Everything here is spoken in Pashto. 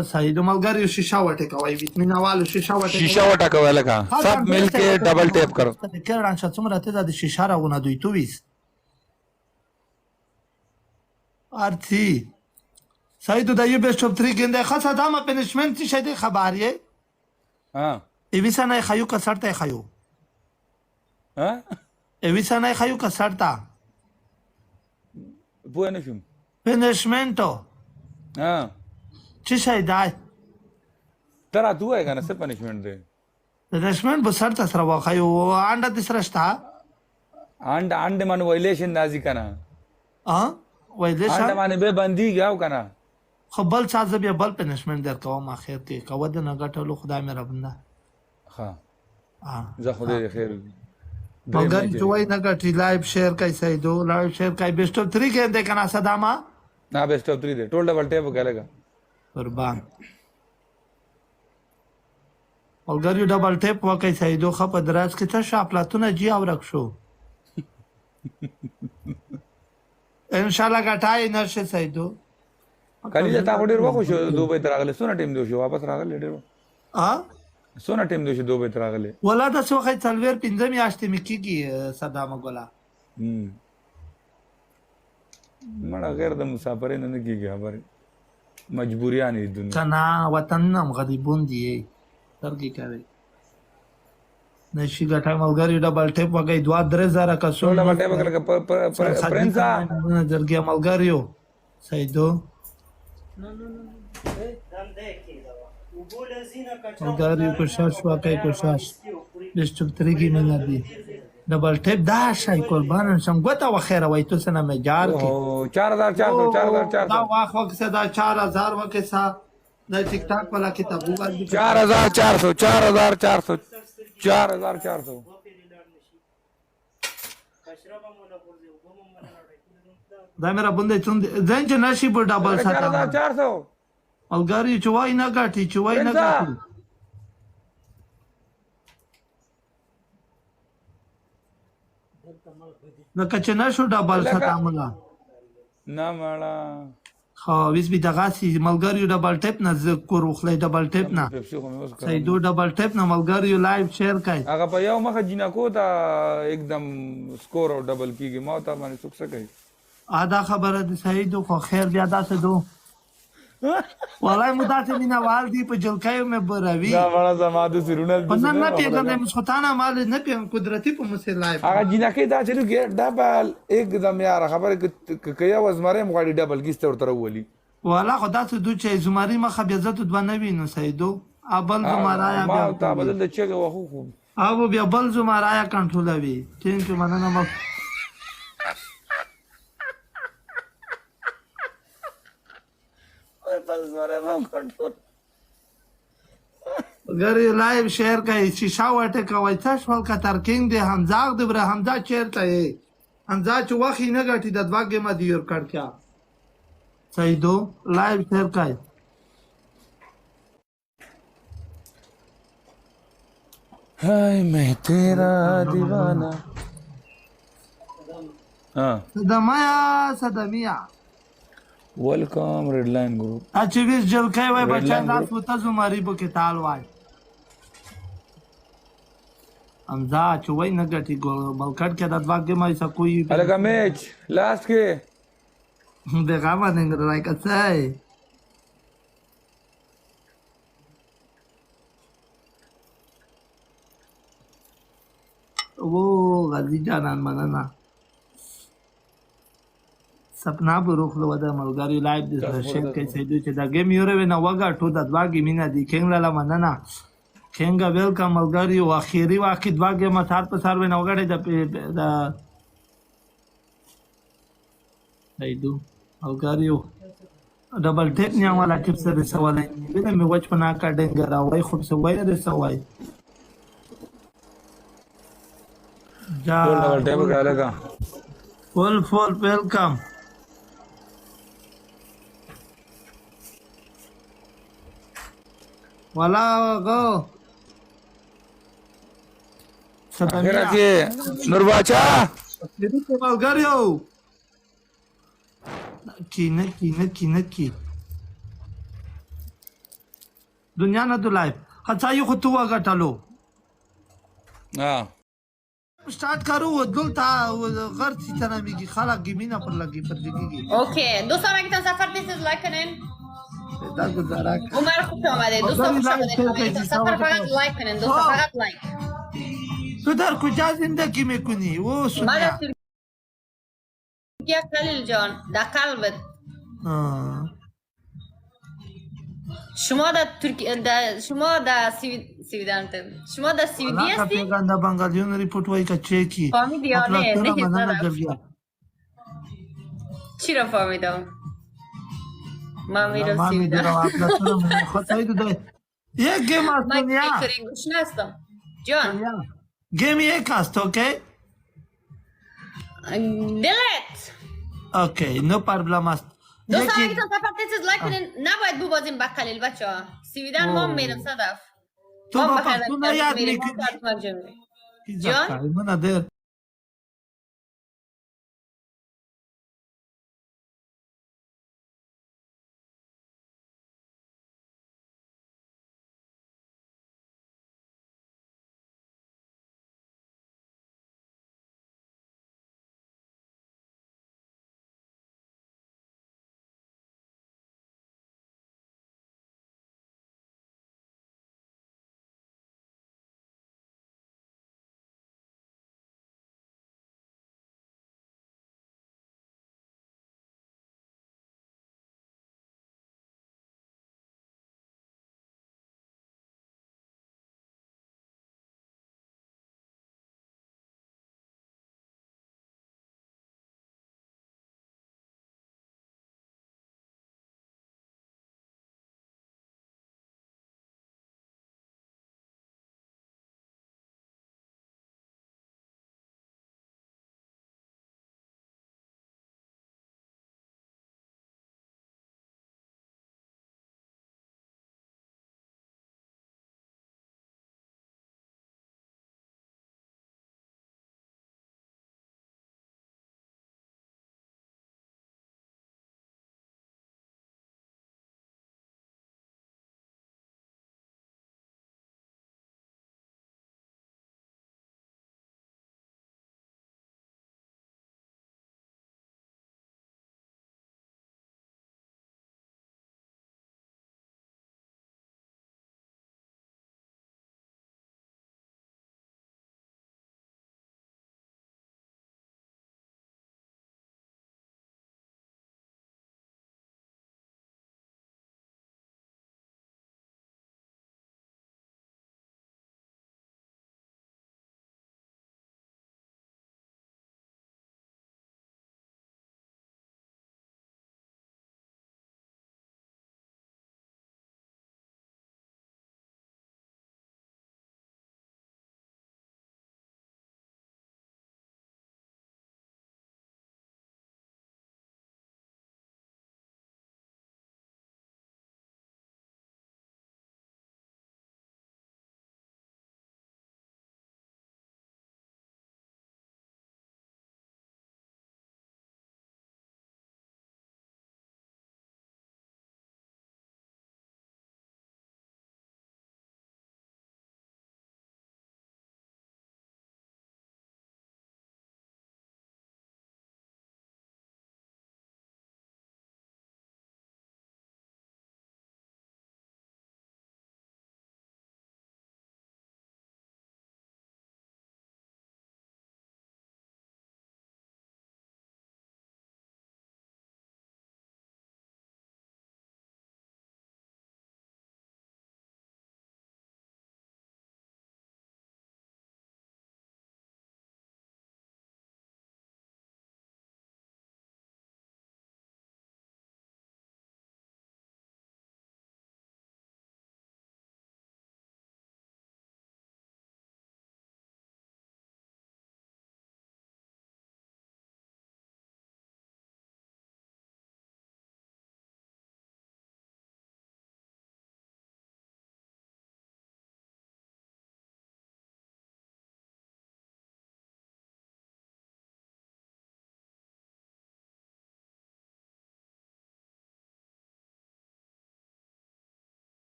صحیح د ملګریو شیشه وټکوئ ویټمینوالو شیشه وټکوئ شیشه وټکوئ لکه سب مل के double tape करो کران شات څومره ته د شیشه راونه دوی تویس ارتی صحیح د یو بیسټ اف 3 ګنده خاصه دامه پنشمنت شې د خبرې ها ایویسانه خایو کسرته خایو ها ایویسانه خایو کسرته پوه نشم پنشمنتو ها چی شای دای ترا تو ہے کنه څه پنشمنت دی پنشمنت به سر تسره واخیو انډه د سرشتا انډ من وایلیشن نازی کنه وایلیشن انډ من به بندي گاو کنه خو بل څه زه بیا بل پنشمنت در کوم اخر کې کوه د نه ګټلو خدای مې رب نه ها زه خدای خیر مگر جوای نه ګټي لایو شیر کوي سیدو لایو شیر کوي بیسټ اف 3 کې د کنه صدامه نا بیسٹ اف 3 دی ټول ډبل ټیپ کېلګا قربان ملګریو ډبل ټیپ وکړئ سیدو ښه په دراز کې څه شاپلاتونه جي او رک شو انشاءالله ګټای نشه سیدو کلی تا ډیر وخت شو دوبه تر راغله سونه ټیم دی شو واپس راغله ډیر سونه ټیم دی شو دوبه تر راغله ولا د څو خې تلویر پنځه میاشتې مې کیږي صدامه ګولا مړه غیر د مسافرین نه کیږي خبره مجبوریان دي دنیا کنا وطن نم غریبون دی ترګي کوي نشي ګټه ملګری ډبل ټیپ وګي 2-3000 کسو ډبل ټیپ کړه پرنسا درګي ملګریو سیدو ملګریو کوشش وکړئ کوشش بیسټ اف 3 کې نه دی ډبل ټیپ دا شای قربان شم ګوته وخیره وای تو سره مې جار کې 4400 دا واخو کې دا 4000 وکه سا د ټیک ټاک والا کتابو باندې 4400 دا میرا بنده چون ځین چې نشي په ډبل ساته 4400 ملګری چوای نه غاټي چوای نه غاټي نو کچه نشو ډبل ساته ملا نه مړه خو ویس بي دغه سي ملګریو ډبل ټیپ نه ذکر وخلې ډبل ټیپ نه صحیح دو ډبل ټیپ نه ملګریو لایو شیر کوي هغه په یو مخه جنکو دا एकदम سکور او ډبل کیږي ما ته باندې څوک څه کوي ادا خبره ده صحیح دو خو خیر بیا داسه دو والله مدته مینا والدی په جلکایو مې بروي دا مړه زما د سرونل په نن نه پیګم مسخوتانه مال نه پیګم قدرتي په مسه لایف هغه جنکه دا چې ګیر ډبل एकदम یار خبره کیا وزمره مغاړي ډبل کیسته ورته ولي والله خدا ته دوی چې زماري مخه بیا زت دوه نه وینو سیدو ابل زمرایا ما بیا تا بدل د چګه وخو خو او بیا بل زمرایا کنټرولوي چې مننه ما غری لایو شیر کوي شیشه وټه کوي تاسو ول کتر کینګ دی همزاغ دی بره همزا چیرته ای همزا چې وخی نه غټي د دواګه ما دی ور کړ کیا سیدو لایو شیر کوي هاي میں تیرا دیوانہ صدمیا ویلکم ریډ لاین ګروپ اچ ویس جلکای وای بچا تاسو ته زماري بو کې تال وای امدا چوي نه غټي بلکټ کې د دواګه ما ایسا کوئی الګا میچ لاست کې دغه باندې راي کڅای او غزي جانان مننه سپنا بروخ له ودا ملګری لایو د شیر کې سیدو چې دا گیم یوره نه وګا ټو د دواګه مینا دی کینګ لاله مننه کینګ ویلکم ملګری او اخیری واکې دواګه مثال په سر ونه وګړي د سیدو ملګریو ډبل ټیپ نه والا ټیپ سره سوالای وینم مې وچ پنا کا ډنګ راوي خو څه وای د سوای جا ډبل ټیپ کړهلګا فول ویلکم والا غو اخیرا کې نور باچا دې په ملګریو کینه دنیا نه د لایف هڅایو خو تو وګټلو स्टार्ट करो वो दुलता घर सी तरह में की खाला की मीना पर लगी पर जगेगी اوکی دوستان اگه تان سفر دیسیز لایک کنین دا گزارا عمر خوش آمده دوستان خوش آمده سفر فقط لایک کنین دوستان فقط لایک تو در کجا زندگی میکنی و ما سنیا در ترکیه خلیل جان در قلبت شما در ترکیه شما در سویدن شما در سویدی का هستی؟ पेगंदा बंगालियों ने रिपोर्ट वही का चेक की فهمیدیانه نه मनाना زدم जविया چی را فهمیدم؟ من میرم मामी سویدن जरा आपला सुनो मैं खताई तो दे ये गेम من असतोनिया کیکرین گوش نستم جان गेम एक असतो ओके دلت ओके नो प्रॉब्लम است دوستان اگه تان سفر دیسیز لایک کنین نباید ببازیم به قلیل بچه ها سویدن ما میرم صدف تو ما با بخیر پختون یاد میریم میکنی ما کارت مرجع میریم جان من ادر